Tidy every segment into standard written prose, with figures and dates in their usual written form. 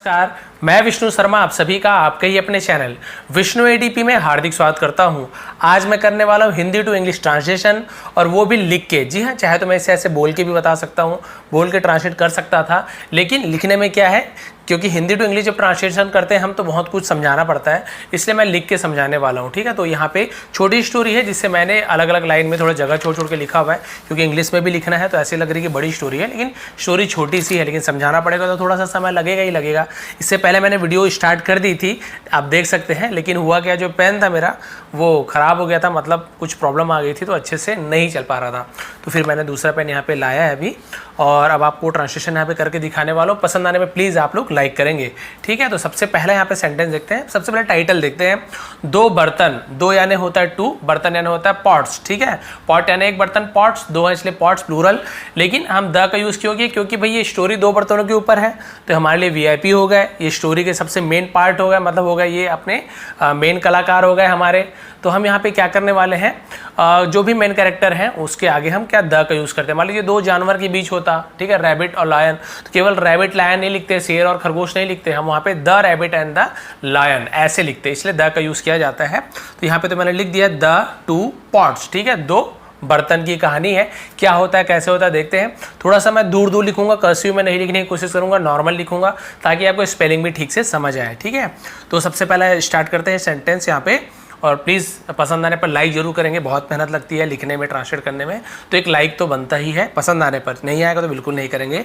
नमस्कार, मैं विष्णु शर्मा आप सभी का आपके ही अपने चैनल विष्णु एडीपी में हार्दिक स्वागत करता हूं। आज मैं करने वाला हूं हिंदी टू इंग्लिश ट्रांसलेशन और वो भी लिख के। जी हां, चाहे तो मैं इसे ऐसे बोल के भी बता सकता हूं, बोल के ट्रांसलेट कर सकता था, लेकिन लिखने में क्या है, क्योंकि हिंदी टू इंग्लिश जब ट्रांसलेशन करते हैं हम तो बहुत कुछ समझाना पड़ता है, इसलिए मैं लिख के समझाने वाला हूँ। ठीक है, तो यहाँ पे छोटी स्टोरी है जिससे मैंने अलग अलग लाइन में थोड़ा जगह छोड़ छोड़ के लिखा हुआ है, क्योंकि इंग्लिश में भी लिखना है तो ऐसे लग रही है कि बड़ी स्टोरी है, लेकिन स्टोरी छोटी सी है, लेकिन समझाना पड़ेगा तो थोड़ा सा समय लगेगा ही लगेगा। इससे पहले मैंने वीडियो स्टार्ट कर दी थी, आप देख सकते हैं, लेकिन हुआ क्या, जो पेन था मेरा वो ख़राब हो गया था, मतलब कुछ प्रॉब्लम आ गई थी तो अच्छे से नहीं चल पा रहा था, तो फिर मैंने दूसरा पेन यहाँ पे लाया है अभी, और अब आपको ट्रांसलेशन यहाँ पे करके दिखाने वाला हूँ। पसंद आने में प्लीज़ आप लोग लाइक करेंगे। ठीक है, तो सबसे पहले यहाँ पे सेंटेंस देखते हैं। सबसे पहले टाइटल देखते हैं, दो बर्तन, दो यानी होता है टू, बर्तन यानी होता है पॉट्स। ठीक है, पॉट यानी एक बर्तन, पॉट्स दो है इसलिए पॉट्स प्लूरल, लेकिन हम द का यूज़ क्यों किया, क्योंकि भाई ये स्टोरी दो बर्तनों के ऊपर है तो हमारे लिए वीआईपी हो गए, ये स्टोरी के सबसे मेन पार्ट हो गए, मतलब हो गए ये अपने मेन कलाकार हो गए हमारे। तो हम यहाँ पे क्या करने वाले हैं, जो भी मेन कैरेक्टर हैं उसके आगे हम क्या द का यूज़ करते हैं। मान लीजिए दो जानवर के बीच होता, ठीक है, रैबिट और लायन, तो केवल रैबिट लायन नहीं लिखते, शेर और खरगोश नहीं लिखते, हम वहाँ पे the rabbit and the lion ऐसे लिखते हैं, इसलिए द का यूज़ किया जाता है। तो यहाँ पे तो मैंने लिख दिया द टू पॉट्स। ठीक है, दो बर्तन की कहानी है, क्या होता है कैसे होता है देखते हैं। थोड़ा सा मैं दूर दूर लिखूंगा, कर्सिव में नहीं लिखने की कोशिश करूंगा, नॉर्मल लिखूंगा ताकि आपको स्पेलिंग भी ठीक से समझ आए। ठीक है, तो सबसे पहले स्टार्ट करते हैं सेंटेंस यहाँ पे, और प्लीज़ पसंद आने पर लाइक जरूर करेंगे, बहुत मेहनत लगती है लिखने में, ट्रांसलेट करने में, तो एक लाइक तो बनता ही है पसंद आने पर, नहीं आएगा तो बिल्कुल नहीं करेंगे।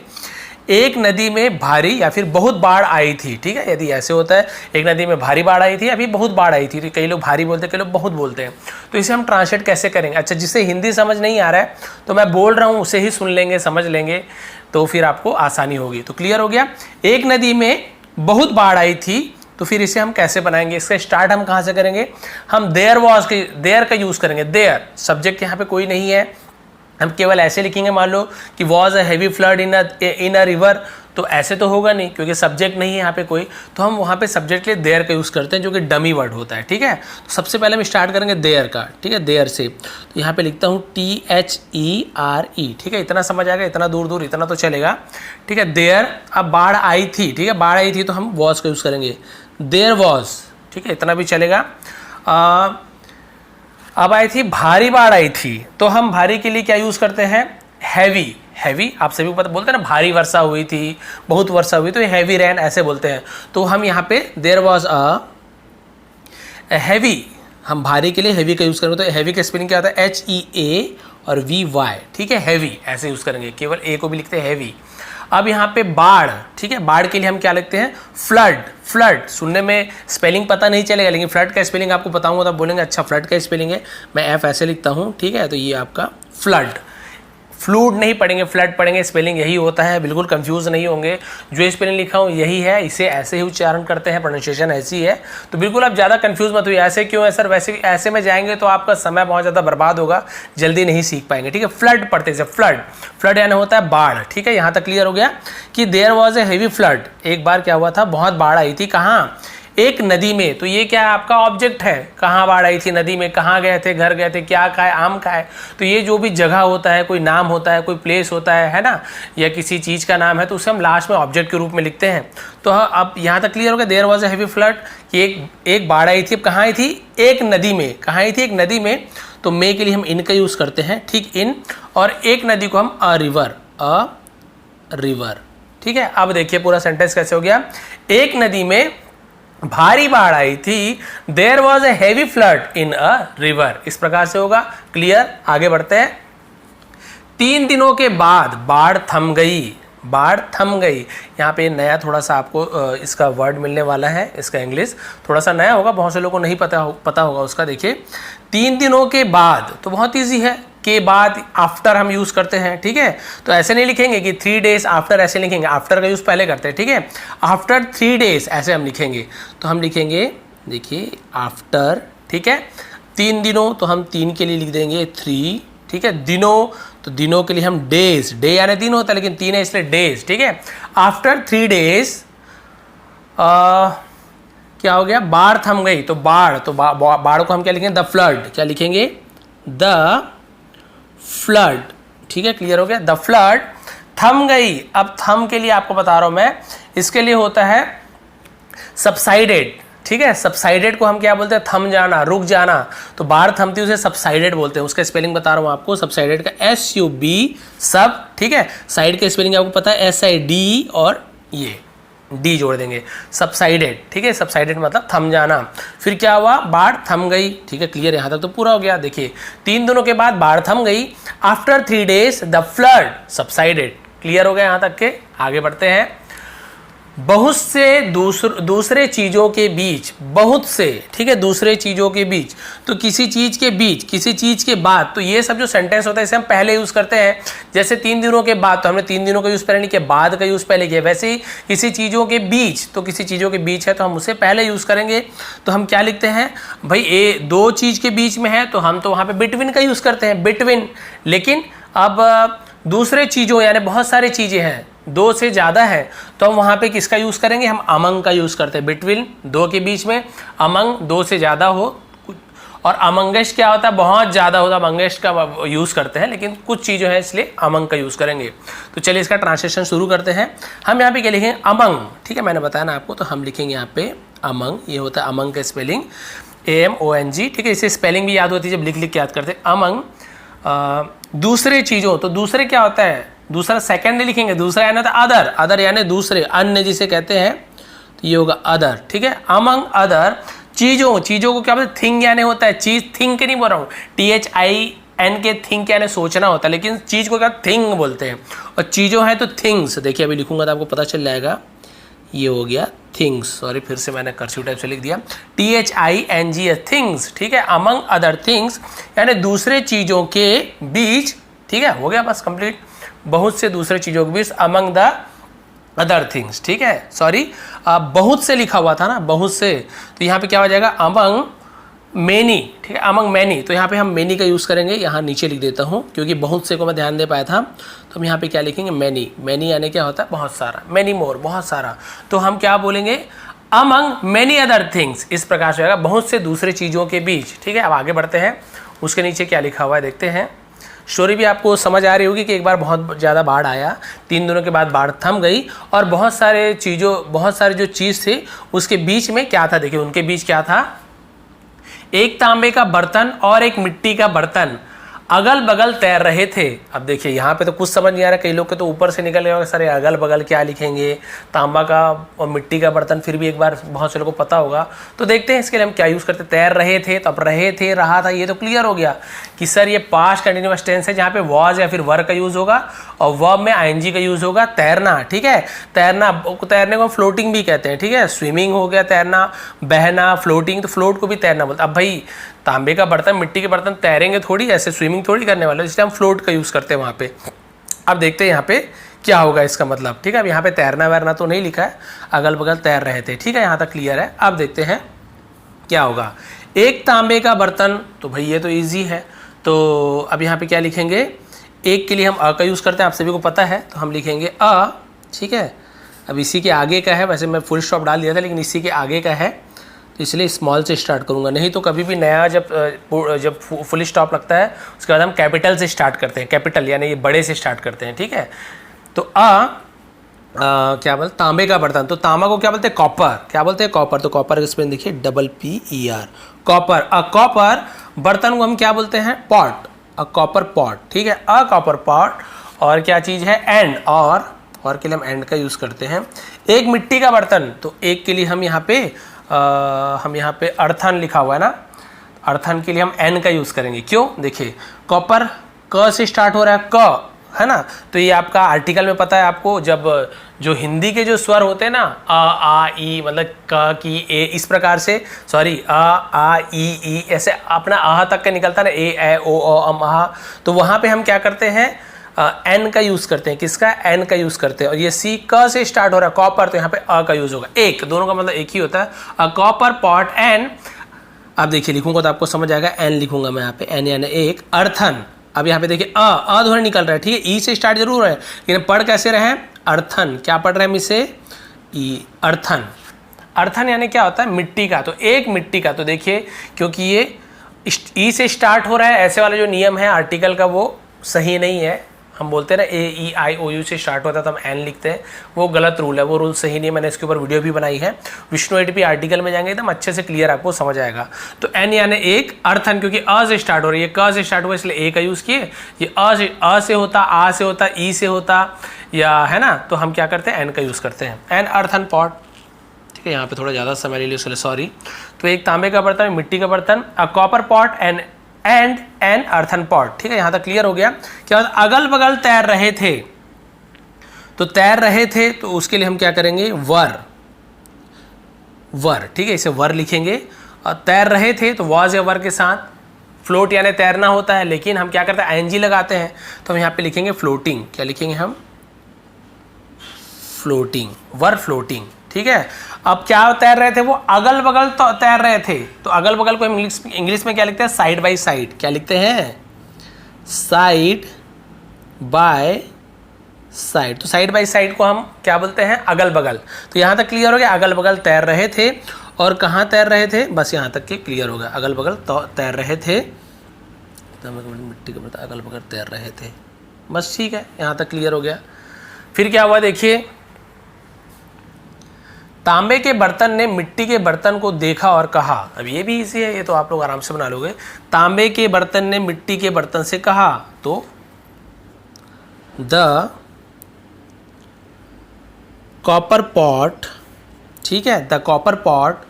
एक नदी में भारी या फिर बहुत बाढ़ आई थी। ठीक है, यदि ऐसे होता है, एक नदी में भारी बाढ़ आई थी, अभी बहुत बाढ़ आई थी, तो कई लोग भारी बोलते हैं, कई लोग बहुत बोलते हैं, तो इसे हम ट्रांसलेट कैसे करेंगे। अच्छा, जिसे हिंदी समझ नहीं आ रहा है तो मैं बोल रहा हूँ उसे ही सुन लेंगे, समझ लेंगे, तो फिर आपको आसानी होगी। तो क्लियर हो गया, एक नदी में बहुत बाढ़ आई थी, तो फिर इसे हम कैसे बनाएंगे, इसका स्टार्ट हम कहाँ से करेंगे, हम देयर वॉज के, देयर का यूज़ करेंगे। देयर सब्जेक्ट यहाँ पे कोई नहीं है, हम केवल ऐसे लिखेंगे, मान लो कि was a heavy flood in a river, तो ऐसे तो होगा नहीं क्योंकि सब्जेक्ट नहीं है यहाँ पे कोई, तो हम वहाँ पे सब्जेक्ट के लिए देयर का यूज़ करते हैं, जो कि डमी वर्ड होता है। ठीक है, तो सबसे पहले हम स्टार्ट करेंगे देयर का। ठीक है, देयर से, तो यहाँ पे लिखता हूँ THERE। ठीक है, इतना समझ आ गया, इतना दूर दूर इतना तो चलेगा। ठीक है, देयर, अब बाढ़ आई थी, ठीक है, बाढ़ आई थी तो हम वॉज का यूज़ करेंगे, देयर वॉज। ठीक है, इतना भी चलेगा। अब आई थी, भारी बाढ़ आई थी, तो हम भारी के लिए क्या यूज़ करते हैं, हैवी। हैवी आप सभी को पता, बोलते हैं ना, भारी वर्षा हुई थी, बहुत वर्षा हुई, तो ये हैवी रेन ऐसे बोलते हैं। तो हम यहाँ पे देयर वॉज अ हैवी, हम भारी के लिए हैवी का यूज़ करेंगे, तो हैवी का स्पेलिंग क्या होता है, HEA और VY। ठीक है, हैवी ऐसे यूज़ करेंगे, केवल ए को भी लिखते हैं हैवी। अब यहाँ पे बाढ़, ठीक है, बाढ़ के लिए हम क्या लिखते हैं, फ्लड। फ्लड सुनने में स्पेलिंग पता नहीं चलेगा, लेकिन फ्लड का स्पेलिंग आपको बताऊंगा तब बोलेंगे अच्छा फ्लड का स्पेलिंग है, मैं F ऐसे लिखता हूँ। ठीक है, तो ये आपका फ्लड, फ्लूड नहीं पढ़ेंगे, फ्लड पढ़ेंगे, स्पेलिंग यही होता है, बिल्कुल कंफ्यूज नहीं होंगे, जो स्पेलिंग लिखा हूँ यही है, इसे ऐसे ही उच्चारण करते हैं, प्रोनाउंसिएशन ऐसी है, तो बिल्कुल आप ज़्यादा कंफ्यूज मत हुई, ऐसे क्यों है सर, वैसे ऐसे में जाएंगे तो आपका समय बहुत ज़्यादा बर्बाद होगा, जल्दी नहीं सीख पाएंगे। ठीक है, फ्लड पढ़ते हैं, फ्लड, फ्लड यानी होता है बाढ़। ठीक है, यहाँ तक क्लियर हो गया कि there was a heavy flood, एक बार क्या हुआ था, बहुत बाढ़ आई थी, कहाँ, एक नदी में। तो ये क्या है, आपका ऑब्जेक्ट है, कहाँ बाढ़ आई थी, नदी में, कहाँ गए थे, घर गए थे, क्या खाए, आम खाए, तो ये जो भी जगह होता है, कोई नाम होता है, कोई प्लेस होता है ना, या किसी चीज़ का नाम है, तो उसे हम लास्ट में ऑब्जेक्ट के रूप में लिखते हैं। तो अब यहाँ तक क्लियर हो गया, there was a heavy flood, कि एक बाढ़ आई थी, कहाँ आई थी, एक नदी में, कहाँ आई थी, एक नदी में, तो मे के लिए हम इन का यूज़ करते हैं, ठीक, इन, और एक नदी को हम अ रिवर, अ रिवर। ठीक है, अब देखिए पूरा सेंटेंस कैसे हो गया, एक नदी में भारी बाढ़ आई थी, there was a heavy flood in a river, इस प्रकार से होगा। क्लियर, आगे बढ़ते हैं। 3 दिनों के बाद बाढ़ थम गई, बाढ़ थम गई, यहाँ पे नया थोड़ा सा आपको इसका वर्ड मिलने वाला है, इसका इंग्लिश थोड़ा सा नया होगा, बहुत से लोगों को नहीं पता होगा उसका। देखिए 3 दिनों के बाद, तो बहुत ईजी है, के बाद आफ्टर हम यूज़ करते हैं। ठीक है, तो ऐसे नहीं लिखेंगे कि 3 डेज आफ्टर, ऐसे लिखेंगे, आफ्टर का यूज़ पहले करते हैं। ठीक है, आफ्टर 3 डेज ऐसे हम लिखेंगे, तो हम लिखेंगे, देखिए आफ्टर, ठीक है, 3 दिनों, तो हम 3 के लिए लिख देंगे 3। ठीक है, दिनों, तो दिनों के लिए हम डेज, डे यानी दिन होता है, लेकिन 3 है इसलिए डेज। ठीक है, आफ्टर 3 डेज क्या हो गया, बाढ़ थम गई, तो बाढ़, तो बाढ़ को हम क्या लिखेंगे, द फ्लड, क्या लिखेंगे, द फ्लड। ठीक है, क्लियर हो गया, द फ्लड थम गई। अब थम के लिए आपको बता रहा हूं मैं, इसके लिए होता है सबसाइडेड, ठीक है, सबसाइडेड को हम क्या बोलते हैं, थम जाना, रुक जाना, तो बाढ़ थमती उसे सबसाइडेड बोलते हैं। उसका स्पेलिंग बता रहा हूँ आपको, सबसाइडेड का SUB सब, ठीक है, साइड का स्पेलिंग आपको पता है SID और ये D जोड़ देंगे, सबसाइडेड, ठीक है, सबसाइडेड मतलब थम जाना। फिर क्या हुआ, बाढ़ थम गई, ठीक है, क्लियर, यहाँ तक तो पूरा हो गया। देखिए 3 दिनों के बाद बाढ़ थम गई, after 3 days the flood subsided, clear हो गया यहाँ तक के। आगे बढ़ते हैं, बहुत से दूसरे चीज़ों के बीच, बहुत से, ठीक है, दूसरे चीज़ों के बीच, तो किसी चीज़ के बीच, किसी चीज़ के बाद, तो ये सब जो सेंटेंस होता है इसे हम पहले यूज़ करते हैं। जैसे 3 दिनों के बाद, तो हमने 3 दिनों का यूज़ पहले नहीं किया, बाद का यूज़ पहले किया। वैसे ही किसी चीज़ों के बीच, तो किसी चीज़ों के बीच है तो हम उसे पहले यूज़ करेंगे। तो हम क्या लिखते हैं भाई, ये 2 चीज़ के बीच में है तो हम तो वहाँ पर बिटवीन का यूज़ करते हैं, बिटवीन। लेकिन अब दूसरे चीज़ों यानी बहुत सारी चीज़ें हैं, 2 से ज़्यादा है, तो हम वहाँ पे किसका यूज़ करेंगे, हम अमंग का यूज़ करते हैं। बिटवीन 2 के बीच में, अमंग 2 से ज़्यादा हो, और अमंगेश क्या होता है, बहुत ज़्यादा होता है, अमंगेश का यूज़ करते हैं, लेकिन कुछ चीज़ें हैं इसलिए अमंग का यूज़ करेंगे। तो चलिए इसका ट्रांसलेशन शुरू करते हैं। हम यहाँ पे क्या लिखेंगे, अमंग, ठीक है, मैंने बताया ना आपको, तो हम लिखेंगे यहाँ पे अमंग, ये होता है अमंग का स्पेलिंग AMONG, ठीक है, इसे स्पेलिंग भी याद होती है जब लिख लिख के याद करते हैं। अमंग दूसरे चीज़ों, तो दूसरे क्या होता है, दूसरा सेकंड नहीं लिखेंगे, दूसरा यानी अदर, अदर यानी दूसरे, अन्य जिसे कहते हैं, तो ये होगा अदर, ठीक है। अमंग अदर चीज़ों, चीज़ों को क्या बोलते हैं, थिंग यानी होता है चीज़, थिंक के नहीं बोल रहा हूँ, THIN के थिंक यानी सोचना होता है, लेकिन चीज़ को क्या थिंग बोलते हैं, और चीज़ों हैं तो थिंग्स। देखिए अभी लिखूंगा तो आपको पता चल जाएगा, ये हो गया थिंग्स, सॉरी फिर से मैंने कर्सिव टाइप से लिख दिया, THINGS थिंग्स, ठीक है। अमंग अदर थिंग्स यानी दूसरे चीज़ों के बीच, ठीक है, हो गया बस कंप्लीट, बहुत से दूसरे चीज़ों के बीच, अमंग द अदर थिंग्स, ठीक है, सॉरी बहुत से लिखा हुआ था ना, बहुत से, तो यहाँ पे क्या हो जाएगा, अमंग मैनी, ठीक है, अमंग मैनी, तो यहाँ पे हम मैनी का यूज़ करेंगे। यहाँ नीचे लिख देता हूँ क्योंकि बहुत से को मैं ध्यान दे पाया था, तो हम यहाँ पे क्या लिखेंगे, मैनी, मैनी यानी क्या होता है, बहुत सारा, मैनी मोर, बहुत सारा, तो हम क्या बोलेंगे, अमंग मैनी अदर थिंग्स, इस प्रकार से होगा, बहुत से दूसरे चीज़ों के बीच, ठीक है। अब आगे बढ़ते हैं, उसके नीचे क्या लिखा हुआ है देखते हैं। स्टोरी भी आपको समझ आ रही होगी कि एक बार बहुत ज़्यादा बाढ़ आया, 3 दिनों के बाद बाढ़ थम गई, और बहुत सारे जो चीज़ थे उसके बीच में क्या था, देखिए उनके बीच क्या था, एक तांबे का बर्तन और एक मिट्टी का बर्तन अगल बगल तैर रहे थे। अब देखिए यहाँ पे तो कुछ समझ नहीं आ रहा, कई लोग के तो ऊपर से निकल गए सर अगल बगल क्या लिखेंगे, तांबा का और मिट्टी का बर्तन फिर भी एक बार बहुत से लोगों को पता होगा, तो देखते हैं इसके लिए हम क्या यूज़ करते हैं। तैर रहे थे, तो अब रहे थे, रहा था, ये तो क्लियर हो गया कि सर ये पास्ट कंटिन्यूअस टेंस है, जहाँ पे वॉज या फिर वर का यूज़ होगा और वर्ब में ING का यूज़ होगा। तैरना, ठीक है, तैरने को फ्लोटिंग भी कहते हैं, ठीक है, स्विमिंग हो गया तैरना, बहना, फ्लोटिंग, तो फ्लोट को भी तैरना बोलते। अब भाई तांबे का बर्तन, मिट्टी के बर्तन तैरेंगे थोड़ी, ऐसे स्विमिंग थोड़ी करने वाले, इसलिए हम फ्लोट का यूज़ करते हैं वहाँ पे। अब देखते हैं यहाँ पे क्या होगा इसका मतलब, ठीक है। अब यहाँ पे तैरना वैरना तो नहीं लिखा है, अगल बगल तैर रहे थे, ठीक है, यहाँ तक क्लियर है। अब देखते हैं क्या होगा, एक तांबे का बर्तन, तो भाई ये तो ईजी है, तो अब यहाँ पे क्या लिखेंगे, एक के लिए हम अ का यूज़ करते हैं, आप सभी को पता है, तो हम लिखेंगे अ, ठीक है। अब इसी के आगे का है, वैसे मैं फुल स्टॉप डाल दिया था, लेकिन इसी के आगे का है, तो इसलिए स्मॉल से स्टार्ट करूँगा, नहीं तो कभी भी नया जब फुल स्टॉप लगता है उसके बाद हम कैपिटल से स्टार्ट करते हैं, कैपिटल यानी ये बड़े से स्टार्ट करते हैं, ठीक है। तो क्या बोलते, तांबे का बर्तन, तो तांबा को क्या बोलते हैं, कॉपर, क्या बोलते हैं, कॉपर, तो कॉपर का स्पेलिंग देखिए PPER, कॉपर। कॉपर बर्तन को हम क्या बोलते हैं, पॉट, कॉपर पॉट, ठीक है, कॉपर पॉट। और क्या चीज़ है, एंड, और के लिए हम एंड का यूज़ करते हैं। एक मिट्टी का बर्तन, तो एक के लिए हम यहाँ पे अर्थन लिखा हुआ है ना, अर्थन के लिए हम एन का यूज़ करेंगे, क्यों, देखिए कॉपर क से स्टार्ट हो रहा है, क है ना, तो ये आपका आर्टिकल में पता है आपको, जब जो हिंदी के जो स्वर होते हैं ना, आ ई, मतलब क की ए, इस प्रकार से, सॉरी आ ई ऐसे अपना आह तक का निकलता है ना, ए ओ अम आह, तो वहाँ पे हम क्या करते हैं, एन का यूज़ करते हैं, किसका, एन का यूज़ करते हैं। और ये सी क से स्टार्ट हो रहा है, कॉपर, तो यहाँ पे अ का यूज़ होगा, एक, दोनों का मतलब एक ही होता है, कॉपर पॉट एन। अब देखिए लिखूंगा तो आपको समझ आएगा, एन लिखूंगा मैं यहाँ पे, एन यानी एक, अर्थन। अब यहाँ पे देखिए अ ध्वनि निकल रहा है, ठीक है, ई से स्टार्ट जरूर है, लेकिन पढ़ कैसे रहे हैं, अर्थन, क्या पढ़ रहे हैं हम इसे, ई, अर्थन। अर्थन यानी क्या होता है, मिट्टी का, तो एक मिट्टी का, तो देखिए क्योंकि ये ई से स्टार्ट हो रहा है, ऐसे वाला जो नियम है आर्टिकल का वो सही नहीं है, हम बोलते हैं ना AEIOU से स्टार्ट होता है तो हम एन लिखते हैं, वो गलत रूल है, वो रूल सही नहीं है। मैंने इसके ऊपर वीडियो भी बनाई है, विष्णु एडीपी आर्टिकल में जाएंगे एकदम अच्छे से क्लियर आपको समझ आएगा। तो एन यानी एक, अर्थन क्योंकि अ से स्टार्ट हो रही है, क से स्टार्ट हुआ इसलिए ए का यूज़ किए। ये अ से होता, आ से होता, ई से होता, या है ना, तो हम क्या करते हैं एन का यूज़ करते हैं। एन अर्थन पॉट, ठीक है, यहाँ पे थोड़ा ज़्यादा समय ले लिया इसलिए सॉरी। तो एक तांबे का बर्तन, मिट्टी का बर्तन, a copper pot and an earthen pot, ठीक है, यहाँ तक क्लियर हो गया। क्या अगल बगल तैर रहे थे, तो तैर रहे थे तो उसके लिए हम क्या करेंगे, वर, वर, ठीक है, इसे वर लिखेंगे। और तैर रहे थे तो वॉज या वर के साथ, फ्लोट यानी तैरना होता है, लेकिन हम क्या करते हैं आईएनजी लगाते हैं, तो हम यहाँ पे लिखेंगे फ्लोटिंग। क्या लिखेंगे हम, फ्लोटिंग, वर फ्लोटिंग, ठीक है। अब क्या तैर रहे थे, वो अगल बगल तो तैर रहे थे, तो अगल बगल को हम इंग्लिश में क्या लिखते हैं, साइड बाय साइड। क्या लिखते हैं, साइड बाय साइड। तो साइड बाय साइड को हम क्या बोलते हैं, अगल बगल। तो यहाँ तक क्लियर हो गया, अगल बगल तैर रहे थे, और कहाँ तैर रहे थे, बस यहाँ तक के क्लियर हो गया, अगल बगल तो तैर रहे थे, तो मिट्टी के बर्तन अगल बगल तैर रहे थे, बस ठीक है, यहाँ तक क्लियर हो गया। फिर क्या हुआ देखिए, तांबे के बर्तन ने मिट्टी के बर्तन को देखा और कहा। अब ये भी इजी है, ये तो आप लोग आराम से बना लोगे। तांबे के बर्तन ने मिट्टी के बर्तन से कहा, तो द कॉपर पॉट, ठीक है, द कॉपर पॉट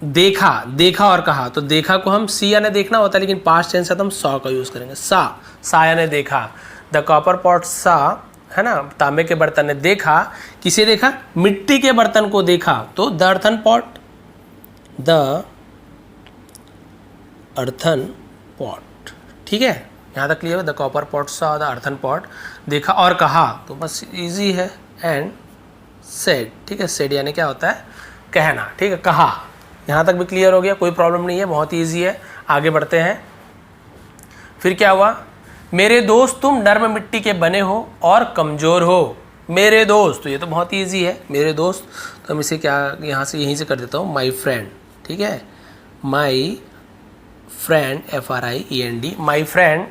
देखा, देखा और कहा। तो देखा को हम सी यानी देखना होता है, लेकिन पास्ट टेंस है तो हम सॉ का यूज करेंगे, सा यानी देखा। द कॉपर पॉट सा, है ना, तांबे के बर्तन ने देखा, किसे देखा, मिट्टी के बर्तन को देखा, तो the earthen pot, the earthen pot, ठीक है, यहाँ तक क्लियर है। द कॉपर पॉट सा द अर्थन पॉट, देखा और कहा, तो बस इजी है। एंड सेड, ठीक है, सेड यानी क्या होता है, कहना, ठीक है, कहा। यहाँ तक भी क्लियर हो गया, कोई प्रॉब्लम नहीं है, बहुत ईजी है। आगे बढ़ते हैं। फिर क्या हुआ, मेरे दोस्त तुम नर्म मिट्टी के बने हो और कमज़ोर हो। मेरे दोस्त, तो ये तो बहुत ईजी है, मेरे दोस्त, तो हम इसे क्या यहाँ से यहीं से कर देता हूँ, माई फ्रेंड, ठीक है, my friend, FRIEND, my friend.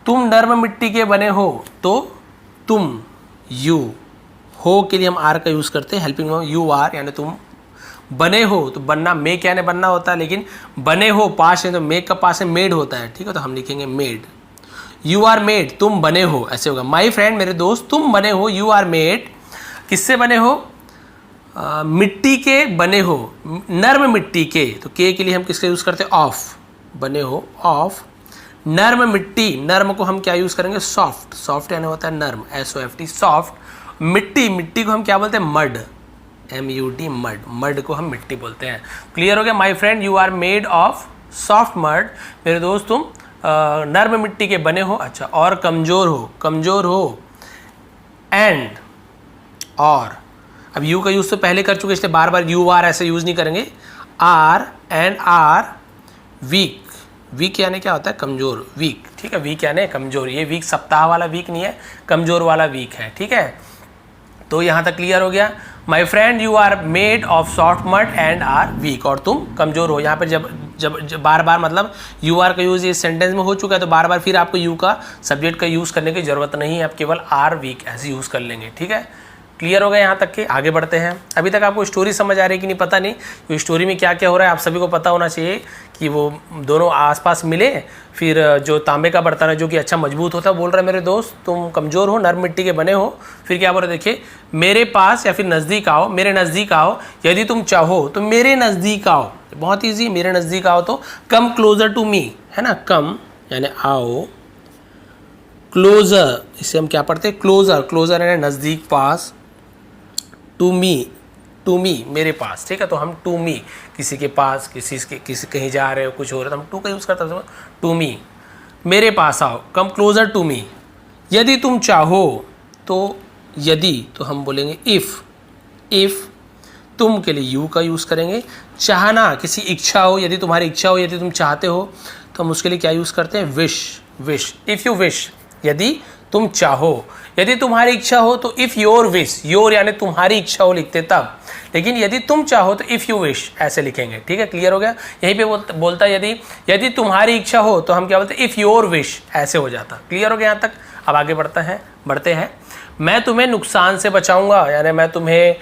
तुम नर्म मिट्टी के बने हो, तो तुम, यू, हो के लिए हम आर का यूज़ करते हैं, हेल्पिंग हो, यू आर यानी तुम बने हो, तो बनना, मेक यानी बनना होता है, लेकिन बने हो पास है तो मेक का पास है मेड होता है, ठीक है, तो हम लिखेंगे मेड। यू आर मेड, तुम बने हो, ऐसे होगा। माई फ्रेंड, मेरे दोस्त, तुम बने हो, यू आर मेड, किससे बने हो, मिट्टी के बने हो, नर्म मिट्टी के, तो के लिए हम किसका यूज़ करते हैं, ऑफ, बने हो ऑफ नर्म मिट्टी। नर्म को हम क्या यूज़ करेंगे, सॉफ्ट, सॉफ्ट यानी होता है नर्म, SOFT, सॉफ्ट। मिट्टी, मिट्टी को हम क्या बोलते हैं, मड, MUD, मड, मड को हम मिट्टी बोलते हैं। क्लियर हो गया। My friend you are made of soft mud, मेरे दोस्त तुम नर्म मिट्टी के बने हो। अच्छा, और कमज़ोर हो, कमज़ोर हो, एंड, और। अब यू का यूज़ तो पहले कर चुके, इसलिए बार बार यू आर ऐसे यूज़ नहीं करेंगे। Are, and are weak, weak यानी क्या होता है, कमज़ोर, वीक, ठीक है, वीक यानी कमज़ोर। ये वीक सप्ताह वाला वीक नहीं है, कमज़ोर वाला वीक है, ठीक है। तो यहाँ तक क्लियर हो गया। My friend you are made of soft mud and are weak, और तुम कमज़ोर हो। यहाँ पर जब बार बार मतलब यू आर का यूज़ इस सेंटेंस में हो चुका है, तो बार बार फिर आपको यू का सब्जेक्ट का यूज़ करने की ज़रूरत नहीं है, आप केवल आर वीक ऐसे यूज़ कर लेंगे, ठीक है। क्लियर हो गया यहाँ तक के। आगे बढ़ते हैं। अभी तक आपको स्टोरी समझ आ रही है कि नहीं पता नहीं, तो स्टोरी में क्या क्या हो रहा है आप सभी को पता होना चाहिए कि वो दोनों आसपास मिले। फिर जो तांबे का बर्तन है जो कि अच्छा मजबूत होता है, बोल रहा है मेरे दोस्त तुम कमज़ोर हो, नर्म मिट्टी के बने हो। फिर क्या बोल रहे, देखिए, मेरे पास या फिर नज़दीक आओ, मेरे नज़दीक आओ, यदि तुम चाहो तो मेरे नज़दीक आओ। बहुत ईजी, मेरे नज़दीक आओ तो कम क्लोजर टू मी, है ना, कम यानी आओ, क्लोजर इसे हम क्या पढ़ते हैं, क्लोजर, क्लोजर यानी नज़दीक, पास, टू मी मेरे पास, ठीक है। तो हम टू मी, किसी के पास, किसी कहीं जा रहे हो, कुछ हो रहा है, तो हम टू का यूज़ करते हैं, टू मी, मेरे पास आओ, कम क्लोजर टू मी। यदि तुम चाहो तो, यदि तो हम बोलेंगे इफ़, तुम के लिए यू का यूज़ करेंगे। चाहना, किसी इच्छा हो, यदि तुम्हारी इच्छा हो, यदि तुम चाहते हो, तो हम उसके लिए क्या यूज़ करते हैं, विश, इफ़ यू विश, यदि तुम चाहो। यदि तुम्हारी इच्छा हो तो इफ़ योर विश, योर यानी तुम्हारी इच्छा हो लिखते तब, लेकिन यदि तुम चाहो तो इफ़ यू विश ऐसे लिखेंगे। ठीक है, क्लियर हो गया। यहीं पे बोलता है यदि तुम्हारी इच्छा हो तो हम क्या बोलते हैं, इफ़ योर विश ऐसे हो जाता। क्लियर हो गया यहाँ तक। अब आगे बढ़ते हैं। मैं तुम्हें नुकसान से बचाऊंगा, यानी मैं तुम्हें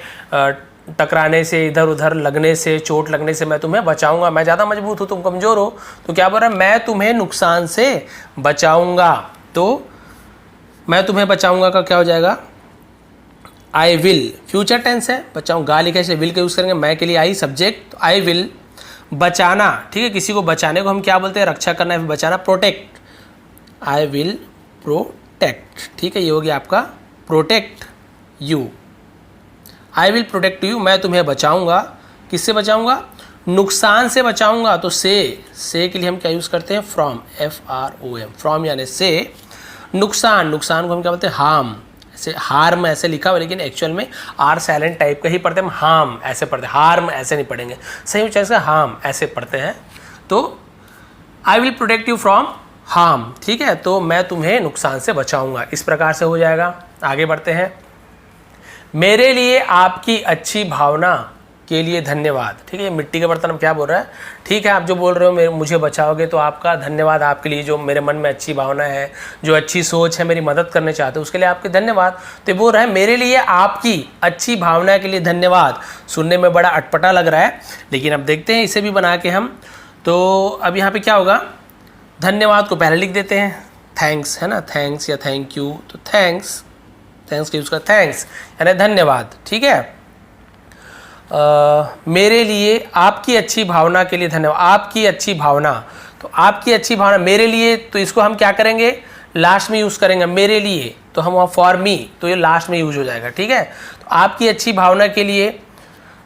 टकराने से, इधर उधर लगने से, चोट लगने से मैं तुम्हें बचाऊंगा। मैं ज़्यादा मजबूत हूँ, तुम कमज़ोर हो, तो क्या बोल रहा है, मैं तुम्हें नुकसान से बचाऊंगा। तो मैं तुम्हें बचाऊंगा का क्या हो जाएगा, आई विल, फ्यूचर टेंस है, बचाऊंगा लिखे से विल का यूज़ करेंगे। मैं के लिए आई सब्जेक्ट, तो आई विल। बचाना, ठीक है, किसी को बचाने को हम क्या बोलते हैं, रक्षा करना है, बचाना, प्रोटेक्ट, आई विल प्रोटेक्ट। ठीक है, ये हो गया आपका protect you, I will protect you, मैं तुम्हें बचाऊंगा। किससे बचाऊंगा, नुकसान से बचाऊंगा। तो से के लिए हम क्या यूज़ करते हैं, फ्रॉम, FROM, फ्रॉम यानी से। नुकसान को हम क्या बोलते हैं, हार्म, ऐसे हार्म ऐसे लिखा हुआ, लेकिन एक्चुअल में आर साइलेंट टाइप का ही पढ़ते हैं हम, हार्म ऐसे पढ़ते हैं, हार्म ऐसे नहीं पढ़ेंगे, सही उच्चारण से हार्म ऐसे पढ़ते हैं। तो I will protect you from harm, ठीक है, तो मैं तुम्हें नुकसान से बचाऊंगा, इस प्रकार से हो जाएगा। आगे बढ़ते हैं। मेरे लिए आपकी अच्छी भावना के लिए धन्यवाद। ठीक है, मिट्टी के बर्तन में क्या बोल रहा है, ठीक है, आप जो बोल रहे हो मुझे बचाओगे तो आपका धन्यवाद, आपके लिए जो मेरे मन में अच्छी भावना है, जो अच्छी सोच है, मेरी मदद करने चाहते हो, उसके लिए आपके धन्यवाद। तो बोल रहा है मेरे लिए आपकी अच्छी भावना के लिए धन्यवाद। सुनने में बड़ा अटपटा लग रहा है, लेकिन अब देखते हैं इसे भी बना के हम। तो अब यहाँ पे क्या होगा, धन्यवाद को पहले लिख देते हैं, थैंक्स है ना, थैंक्स या थैंक यू, तो थैंक्स का यूज़ कर, थैंक्स यानी धन्यवाद। ठीक है, मेरे लिए आपकी अच्छी भावना के लिए धन्यवाद। आपकी अच्छी भावना, तो आपकी अच्छी भावना मेरे लिए, तो इसको हम क्या करेंगे, लास्ट में यूज़ करेंगे। मेरे लिए तो हम वहाँ फॉर मी, तो ये लास्ट में यूज हो जाएगा। ठीक है, तो आपकी अच्छी भावना के लिए,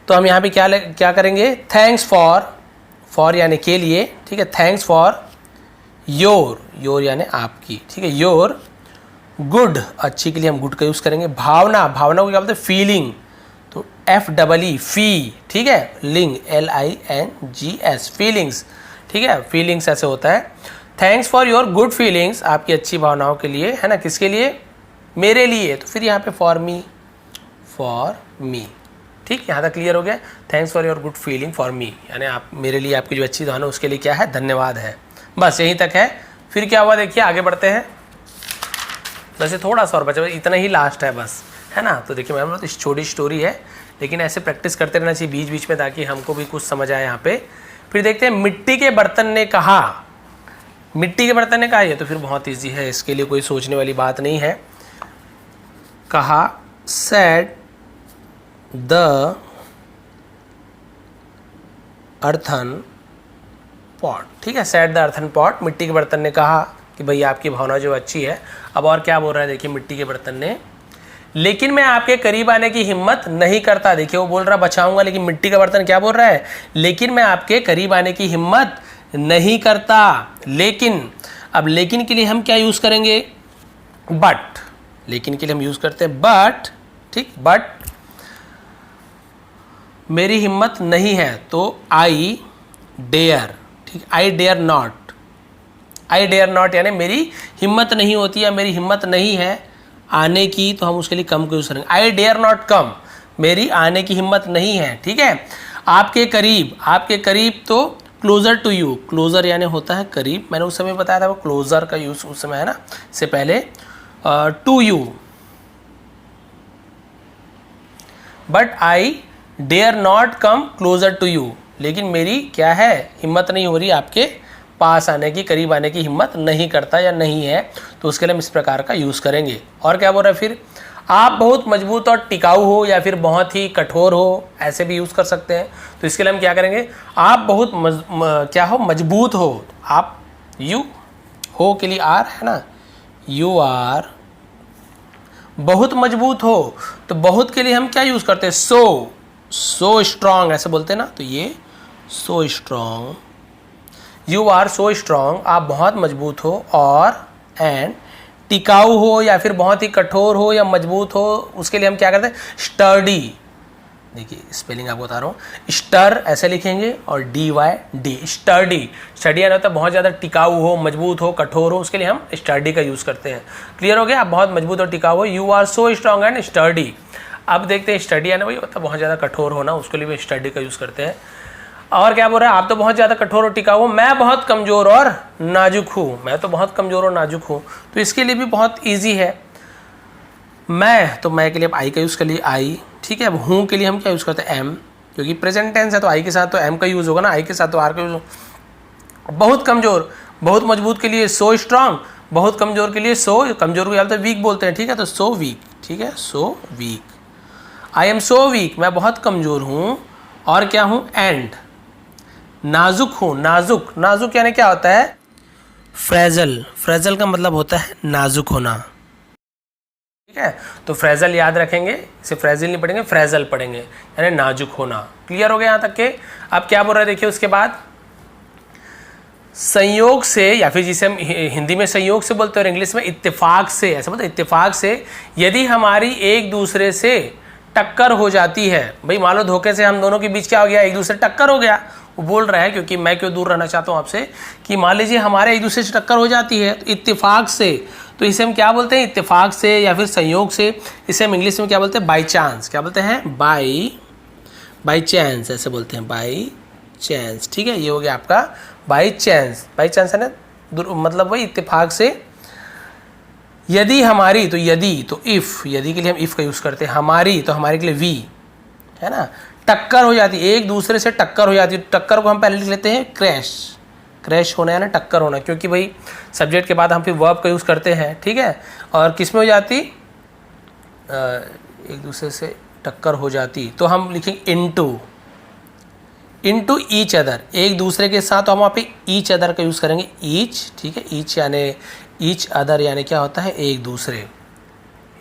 तो हम यहाँ पे क्या करेंगे, थैंक्स फॉर यानी के लिए। ठीक है, थैंक्स फॉर योर यानी आपकी। ठीक है, योर गुड, अच्छी के लिए हम गुड का यूज़ करेंगे। भावना को क्या बोलते हैं, फीलिंग, तो FEE फी। ठीक है, लिंग LINGS, फीलिंग्स। ठीक है, फीलिंग्स ऐसे होता है। Thanks for your good feelings, आपकी अच्छी भावनाओं के लिए, है ना, किसके लिए, मेरे लिए, तो फिर यहाँ पे फॉर मी। ठीक, यहाँ तक क्लियर हो गया। Thanks for your good feeling for me, यानी आप मेरे लिए, आपकी जो अच्छी भावना है उसके लिए क्या है, धन्यवाद है। बस यहीं तक है। फिर क्या हुआ देखिए, आगे बढ़ते हैं। वैसे थोड़ा सा और बचा, इतना ही लास्ट है बस, है ना। तो देखिए मैम, तो छोटी स्टोरी है, लेकिन ऐसे प्रैक्टिस करते रहना चाहिए बीच बीच में, ताकि हमको भी कुछ समझ आए यहाँ पे। फिर देखते हैं, मिट्टी के बर्तन ने कहा, मिट्टी के बर्तन ने कहा, ये तो फिर बहुत ईजी है, इसके लिए कोई सोचने वाली बात नहीं है। कहा, सेड द अर्थन पॉट। ठीक है, सेड द अर्थन पॉट, मिट्टी के बर्तन ने कहा कि भाई आपकी भावना जो अच्छी है। अब और क्या बोल रहा है देखिए मिट्टी के बर्तन ने, लेकिन मैं आपके करीब आने की हिम्मत नहीं करता। देखिए वो बोल रहा बचाऊंगा, लेकिन मिट्टी का बर्तन क्या बोल रहा है, लेकिन मैं आपके करीब आने की हिम्मत नहीं करता। लेकिन, अब लेकिन के लिए हम क्या यूज़ करेंगे, बट। लेकिन के लिए हम यूज़ करते हैं बट। ठीक, बट मेरी हिम्मत नहीं है, तो आई डेयर। ठीक, आई डेयर नॉट यानी मेरी हिम्मत नहीं होती या मेरी हिम्मत नहीं है आने की, तो हम उसके लिए कम को यूज़ करेंगे। आई डेयर नॉट कम, मेरी आने की हिम्मत नहीं है। ठीक है, आपके करीब तो क्लोजर टू यू, क्लोजर यानी होता है करीब, मैंने उस समय बताया था वो क्लोजर का यूज़ उस समय है ना, इससे पहले to you. But I dare not come closer to you, लेकिन मेरी क्या है, हिम्मत नहीं हो रही आपके पास आने की, करीब आने की हिम्मत नहीं करता या नहीं है, तो उसके लिए हम इस प्रकार का यूज़ करेंगे। और क्या बोल रहा है फिर, आप बहुत मजबूत और टिकाऊ हो या फिर बहुत ही कठोर हो, ऐसे भी यूज़ कर सकते हैं। तो इसके लिए हम क्या करेंगे, आप बहुत मजबूत हो, आप यू हो के लिए आर है ना, यू आर बहुत मजबूत हो, तो बहुत के लिए हम क्या यूज़ करते हैं, सो स्ट्रांग ऐसे बोलते हैं ना, तो ये so strong, you are so strong, आप बहुत मजबूत हो, और एंड टिकाऊ हो या फिर बहुत ही कठोर हो या मजबूत हो, उसके लिए हम क्या करते हैं, देखिए स्पेलिंग आपको बता रहा हूँ, स्टर ऐसे लिखेंगे और DYD, स्टर्डी। स्टडी यानी होता है बहुत ज़्यादा टिकाऊ हो, मजबूत हो, कठोर हो, उसके लिए हम स्टर्डी का यूज़ करते हैं। क्लियर हो गया? आप बहुत मजबूत और टिकाऊ हो, you are so strong and sturdy. अब देखते हैं स्टडी यानी वही होता है बहुत ज़्यादा कठोर होना, उसके लिए भी स्टडी का यूज़ करते हैं। और क्या बोल रहा है, आप तो बहुत ज़्यादा कठोर और टिकाऊ हो, मैं बहुत कमज़ोर और नाजुक हूँ। मैं तो बहुत कमज़ोर और नाजुक हूँ, तो इसके लिए भी बहुत ईजी है। मैं, तो मैं के लिए आप आई का यूज़ कर लिए आई, ठीक है। अब हूँ के लिए हम क्या यूज़ करते हैं एम, क्योंकि प्रेजेंट टेंस है तो आई के साथ तो एम का यूज़ होगा ना, आई के साथ तो आर का यूज़ होगा। बहुत कमज़ोर, बहुत मजबूत के लिए सो स्ट्रांग, बहुत कमज़ोर के लिए सो, कमज़ोर को या तो वीक बोलते हैं, ठीक है, तो सो वीक, ठीक है, so weak. I am so weak, मैं बहुत कमज़ोर हूँ। और क्या हूँ, एंड नाजुक हूँ। नाजुक, नाजुक यानी क्या होता है, फ्रेजल। फ्रेजल का मतलब होता है नाजुक होना, ठीक है। तो फ्रेजल याद रखेंगे, इसे फ्रेजिल नहीं पढ़ेंगे, फ्रेजल पढ़ेंगे, यानी नाजुक होना। क्लियर हो गया यहाँ तक के? अब क्या बोल रहे हैं देखिए उसके बाद, संयोग से, या फिर जिसे हम हिंदी में संयोग से बोलते हैं और इंग्लिश में इत्तेफाक से, ऐसा बोलते हैं इत्तेफाक से, यदि हमारी एक दूसरे से टक्कर हो जाती है। भाई मान लो धोखे से हम दोनों के बीच क्या हो गया, एक दूसरे टक्कर हो गया। वो बोल रहा है, क्योंकि मैं क्यों दूर रहना चाहता हूँ आपसे, कि मान लीजिए हमारे एक दूसरे से टक्कर हो जाती है, तो इत्तेफाक से, तो इसे हम क्या बोलते हैं, इत्तेफाक से या फिर संयोग से। इसे हम इंग्लिश में क्या बोलते हैं, बाई चांस। क्या बोलते हैं, बाई चांस, ऐसे बोलते हैं, बाई चांस, ठीक है। ये हो गया आपका बाई चांस। बाई चांस है ना, मतलब वही इत्तेफाक से। यदि हमारी, तो यदि, तो इफ़, यदि के लिए हम इफ़ का यूज़ करते हैं। हमारी, तो हमारे के लिए वी, है ना। टक्कर हो जाती है, एक दूसरे से टक्कर हो जाती है, टक्कर को हम पहले लिख लेते हैं क्रैश। क्रैश होना है ना, टक्कर होना, क्योंकि भाई सब्जेक्ट के बाद हम फिर वर्ब का यूज़ करते हैं, ठीक है। और किस में हो जाती, एक दूसरे से टक्कर हो जाती, तो हम लिखेंगे इनटू ईच अदर, एक दूसरे के साथ। तो हम वहाँ पे ईच अदर का यूज़ करेंगे, ईच, ठीक है। ईच यानी ईच अदर यानी क्या होता है, एक दूसरे,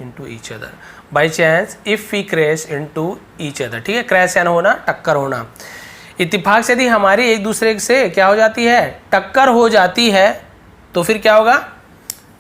into each other. By chance if we crash into each other, ठीक है। क्रैश यानी होना, टक्कर होना। इत्तेफाक से यदि हमारी एक दूसरे से क्या हो जाती है, टक्कर हो जाती है, तो फिर क्या होगा,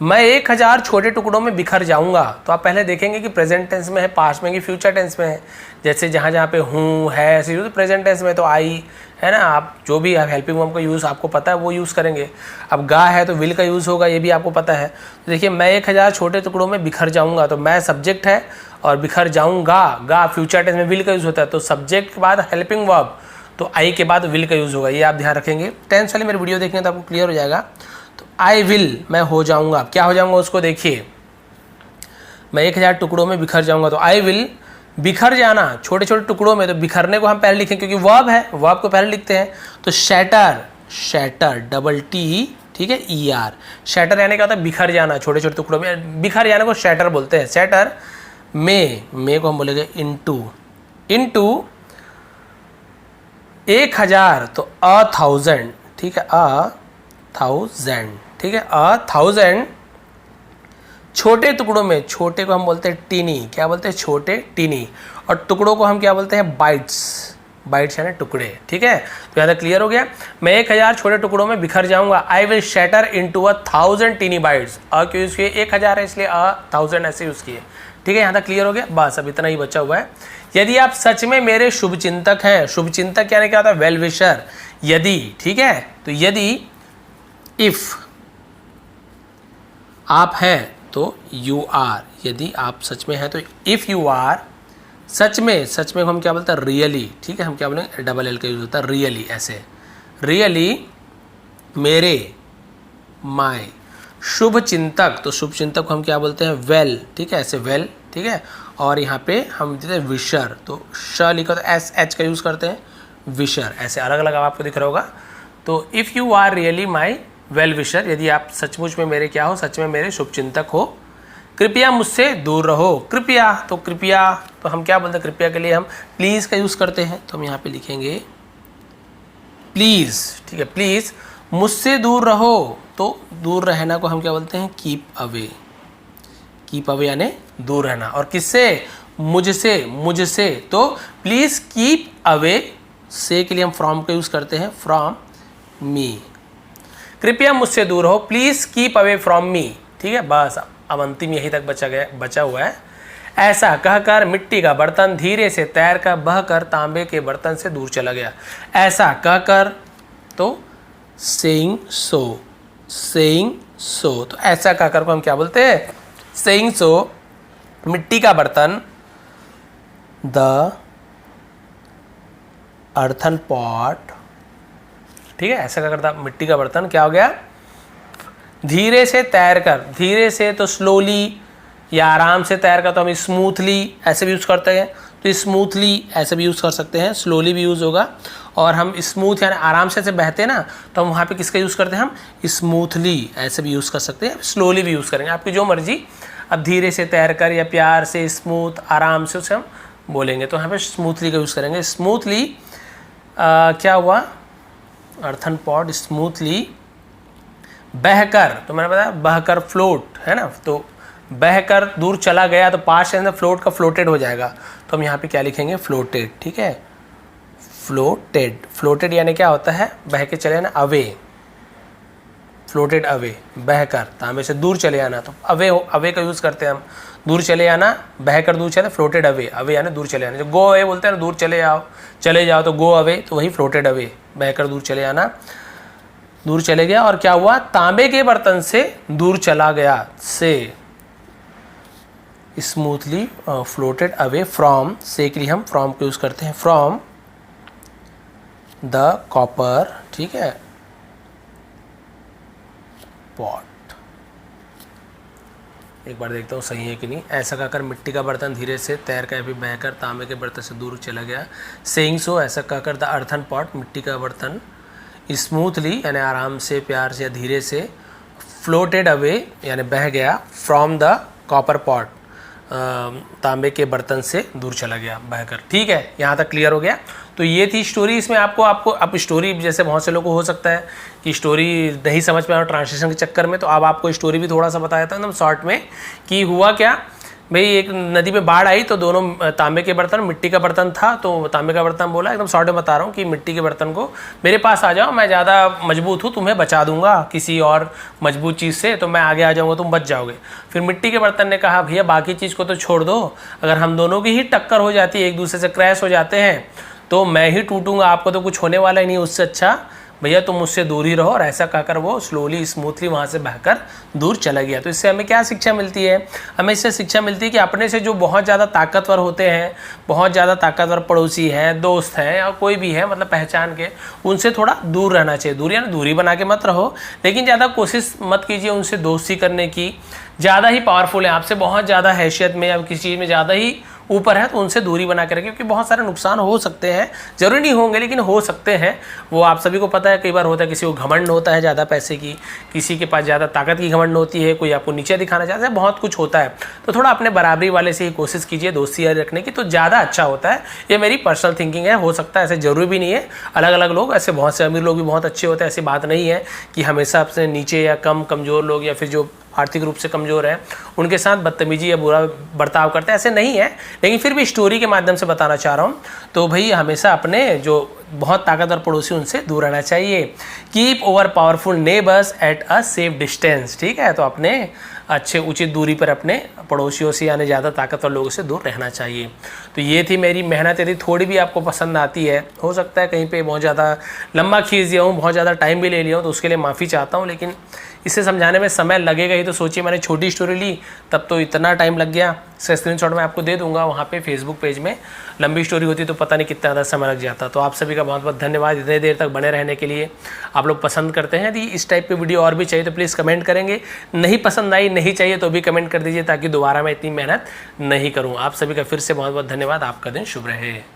मैं 1000 छोटे टुकड़ों में बिखर जाऊंगा। तो आप पहले देखेंगे कि प्रेजेंट टेंस में है, पास्ट में, कि फ्यूचर टेंस में है। जैसे जहाँ जहाँ पे हूँ, है, ऐसे तो प्रेजेंट टेंस में तो आई है ना। आप जो भी हेल्पिंग वर्ब का यूज़ आपको पता है वो यूज़ करेंगे। अब गा है तो विल का यूज़ होगा, ये भी आपको पता है। तो देखिए मैं 1000 छोटे टुकड़ों में बिखर जाऊँगा, तो मैं सब्जेक्ट है और बिखर जाऊँगा, गा फ्यूचर टेंस में विल का यूज़ होता है। तो सब्जेक्ट के बाद हेल्पिंग वर्ब, तो आई के बाद विल का यूज़ होगा, ये आप ध्यान रखेंगे। टेंस वाली मेरी वीडियो देखेंगे तो आपको क्लियर हो जाएगा। तो आई विल, मैं हो जाऊँगा, क्या हो जाऊँगा उसको देखिए, मैं 1000 टुकड़ों में बिखर जाऊँगा। तो आई विल, बिखर जाना छोटे छोटे टुकड़ों में, तो बिखरने को हम पहले लिखें क्योंकि वर्ब है, वर्ब को पहले लिखते हैं। तो शैटर, शैटर, डबल टी, ठीक है, ER। शैटर यानी क्या होता है, बिखर जाना छोटे छोटे टुकड़ों में, बिखर जाने को शैटर बोलते हैं। शैटर में को हम बोलेंगे इनटू 1000, तो 1000, ठीक है, 1000, ठीक है, 1000 छोटे टुकड़ों में, छोटे को हम बोलते हैं टीनी, क्या बोलते हैं, छोटे टीनी। और टुकड़ों को हम क्या बोलते हैं, बाइट्स, बाइट्स यानी टुकड़े, ठीक है। तो यहाँ तक क्लियर हो गया। मैं 1000 छोटे टुकड़ों में बिखर जाऊंगा। I will shatter into 1000 tiny bits. क्यों यूज़ किए, 1000 है इसलिए 1000 ऐसे यूज़ किए, ठीक है। यहाँ तक क्लियर हो गया, बस अब इतना ही बचा हुआ है। यदि आप सच में मेरे शुभचिंतक हैं, शुभचिंतक यानी क्या होता है, वेल विशर। यदि, ठीक है, तो यदि, इफ आप हैं तो यू आर, यदि आप सच में हैं तो इफ़ यू आर, सच में हम क्या बोलते हैं, रियली, ठीक है। हम क्या बोलेंगे, डबल एल का यूज होता है, रियली, ऐसे, रियली मेरे, माय शुभ चिंतक, तो शुभ चिंतक को हम क्या बोलते हैं, वेल, ठीक है, ऐसे वेल, ठीक है। और यहाँ पे हम देते हैं विशर, तो श लिखा तो SH का यूज़ करते हैं, विशर, ऐसे अलग अलग आपको दिख रहा होगा। तो if you are really my well wisher, यदि आप सचमुच में मेरे क्या हो, सच में मेरे शुभचिंतक हो, कृपया मुझसे दूर रहो। कृपया, तो कृपया, तो हम क्या बोलते हैं, कृपया के लिए हम प्लीज़ का यूज़ करते हैं। तो हम यहाँ पे लिखेंगे प्लीज़, ठीक है, प्लीज़ मुझसे दूर रहो। तो दूर रहना को हम क्या बोलते हैं, कीप अवे। कीप अवे यानी दूर रहना। और किससे, मुझसे, मुझसे, तो प्लीज़ कीप अवे। से के लिए हम फ्रॉम का यूज़ करते हैं, फ्रॉम मी। कृपया मुझसे दूर हो, please keep away from me, ठीक है। बस अब अंतिम यहीं तक बचा हुआ है। ऐसा कहकर मिट्टी का बर्तन धीरे से तैरकर बहकर तांबे के बर्तन से दूर चला गया। ऐसा कहकर, तो सेइंग सो, सेइंग सो, तो ऐसा कहकर को हम क्या बोलते हैं? सेइंग सो, मिट्टी का बर्तन, द अर्थन पॉट, ठीक है, ऐसा कहकर था मिट्टी का बर्तन क्या हो गया? धीरे से तैरकर, धीरे से तो स्लोली या आराम से तैरकर, तो हम स्मूथली ऐसे भी यूज़ करते हैं, तो स्मूथली ऐसे भी यूज़ कर सकते हैं, स्लोली भी यूज़ होगा। और हम स्मूथ यानी आराम से बहते हैं ना, तो हम वहाँ पे किसका यूज़ करते हैं? हम स्मूथली ऐसे भी यूज़ कर सकते हैं, स्लोली भी यूज़ करेंगे, आपकी जो मर्जी। अब धीरे से तैरकर या प्यार से, स्मूथ, आराम से उसे हम बोलेंगे, तो यहाँ पे स्मूथली का यूज़ करेंगे। स्मूथली क्या हुआ? अर्थन पॉट स्मूथली बहकर, तो मैंने बताया बहकर फ्लोट है ना, तो बहकर दूर चला गया, तो पास्ट टेंस में फ्लोट का फ्लोटेड हो जाएगा, तो हम यहाँ पे क्या लिखेंगे? फ्लोटेड, ठीक है, फ्लोटेड। फ्लोटेड यानी क्या होता है? बह के चले आना, अवे, फ्लोटेड अवे, बहकर तांबे से दूर चले आना, तो अवे, अवे का यूज़ करते हैं हम, दूर चले आना, बहकर दूर चले, फ्लोटेड अवे, अवे यानी दूर चले आना। जो गो अवे बोलते हैं ना, दूर चले जाओ तो गो अवे, तो वही फ्लोटेड अवे, बहकर दूर चले आना, दूर चले गया। और क्या हुआ? तांबे के बर्तन से दूर चला गया, से स्मूथली फ्लोटेड अवे फ्रॉम, से के लिए हम फ्रॉम को यूज़ करते हैं, फ्रॉम द कॉपर, ठीक है, पॉट। एक बार देखता हूँ सही है कि नहीं। ऐसा कहकर मिट्टी का बर्तन धीरे से तैरकर भी बहकर तांबे के बर्तन से दूर चला गया। सेइंग सो, ऐसा कहकर द अर्थन पॉट, मिट्टी का बर्तन, स्मूथली यानी आराम से, प्यार से या धीरे से, फ्लोटेड अवे यानी बह गया, फ्रॉम द कॉपर पॉट, तांबे के बर्तन से दूर चला गया बहकर। ठीक है, यहाँ तक क्लियर हो गया। तो ये थी स्टोरी। इसमें आपको अब स्टोरी, जैसे बहुत से लोगों को हो सकता है कि स्टोरी नहीं समझ पाए ट्रांसलेशन के चक्कर में, तो अब आपको स्टोरी भी थोड़ा सा बताया था एकदम शॉर्ट में कि हुआ क्या। भाई एक नदी में बाढ़ आई, तो दोनों तांबे के बर्तन, मिट्टी का बर्तन था, तो तांबे का बर्तन बोला, एकदम शॉर्ट में बता रहा हूँ कि मिट्टी के बर्तन को मेरे पास आ जाओ, मैं ज़्यादा मजबूत हूँ, तुम्हें बचा दूंगा किसी और मजबूत चीज़ से, तो मैं आगे आ जाऊँगा, तुम बच जाओगे। फिर मिट्टी के बर्तन ने कहा भैया बाकी चीज़ को तो छोड़ दो, अगर हम दोनों की ही टक्कर हो जाती है, एक दूसरे से क्रैश हो जाते हैं, तो मैं ही टूटूंगा, आपको तो कुछ होने वाला ही नहीं, उससे अच्छा भैया तुम मुझसे दूर ही रहो। और ऐसा कहकर वो स्लोली स्मूथली वहाँ से बहकर दूर चला गया। तो इससे हमें क्या शिक्षा मिलती है? हमें इससे शिक्षा मिलती है कि अपने से जो बहुत ज़्यादा ताकतवर होते हैं, बहुत ज़्यादा ताकतवर पड़ोसी हैं, दोस्त हैं, या कोई भी है मतलब पहचान के, उनसे थोड़ा दूर रहना चाहिए। दूरी यानी दूरी बना के मत रहो, लेकिन ज़्यादा कोशिश मत कीजिए उनसे दोस्ती करने की। ज़्यादा ही पावरफुल है, आपसे बहुत ज़्यादा हैसियत में या किसी चीज़ में ज़्यादा ही ऊपर है, तो उनसे दूरी बना के रखें, क्योंकि बहुत सारे नुकसान हो सकते हैं, जरूरी नहीं होंगे लेकिन हो सकते हैं। वो आप सभी को पता है, कई बार होता है किसी को घमंड होता है ज़्यादा पैसे की, किसी के पास ज़्यादा ताकत की घमंड होती है, कोई आपको नीचे दिखाना चाहता है, बहुत कुछ होता है। तो थोड़ा अपने बराबरी वाले से ही कोशिश कीजिए दोस्ती यारी रखने की, तो ज़्यादा अच्छा होता है। ये मेरी पर्सनल थिंकिंग है, हो सकता है ऐसे जरूरी भी नहीं है। अलग अलग लोग, ऐसे बहुत से अमीर लोग भी बहुत अच्छे होते हैं, ऐसी बात नहीं है कि हमेशा अपने नीचे या कमज़ोर लोग या फिर जो आर्थिक रूप से कमज़ोर है उनके साथ बदतमीजी या बुरा बर्ताव करते हैं, ऐसे नहीं है। लेकिन फिर भी स्टोरी के माध्यम से बताना चाह रहा हूँ। तो भाई हमेशा अपने जो बहुत ताकतवर पड़ोसी उनसे दूर रहना चाहिए। Keep over powerful neighbours at a safe distance. ठीक है, तो अपने अच्छे उचित दूरी पर अपने पड़ोसियों से यानी ज़्यादा ताकतवर लोगों से दूर रहना चाहिए। तो ये थी मेरी मेहनत। यदि थोड़ी भी आपको पसंद आती है, हो सकता है कहीं पे बहुत ज़्यादा लंबा खींच दिया हूँ, बहुत ज़्यादा टाइम भी ले लिया हूँ, तो उसके लिए माफ़ी चाहता हूँ। लेकिन इसे समझाने में समय लगेगा ही, तो सोचिए मैंने छोटी स्टोरी ली तब तो इतना टाइम लग गया। इसका स्क्रीनशॉट मैं आपको दे दूंगा वहाँ पे फेसबुक पेज में। लंबी स्टोरी होती तो पता नहीं कितना ज़्यादा समय लग जाता। तो आप सभी का बहुत बहुत धन्यवाद इतने देर तक बने रहने के लिए। आप लोग पसंद करते हैं, यदि इस टाइप की वीडियो और भी चाहिए तो प्लीज़ कमेंट करेंगे। नहीं पसंद आई, नहीं चाहिए तो भी कमेंट कर दीजिए, ताकि दोबारा मैं इतनी मेहनत नहीं करूँ। आप सभी का फिर से बहुत बहुत धन्यवाद। आपका दिन शुभ रहे।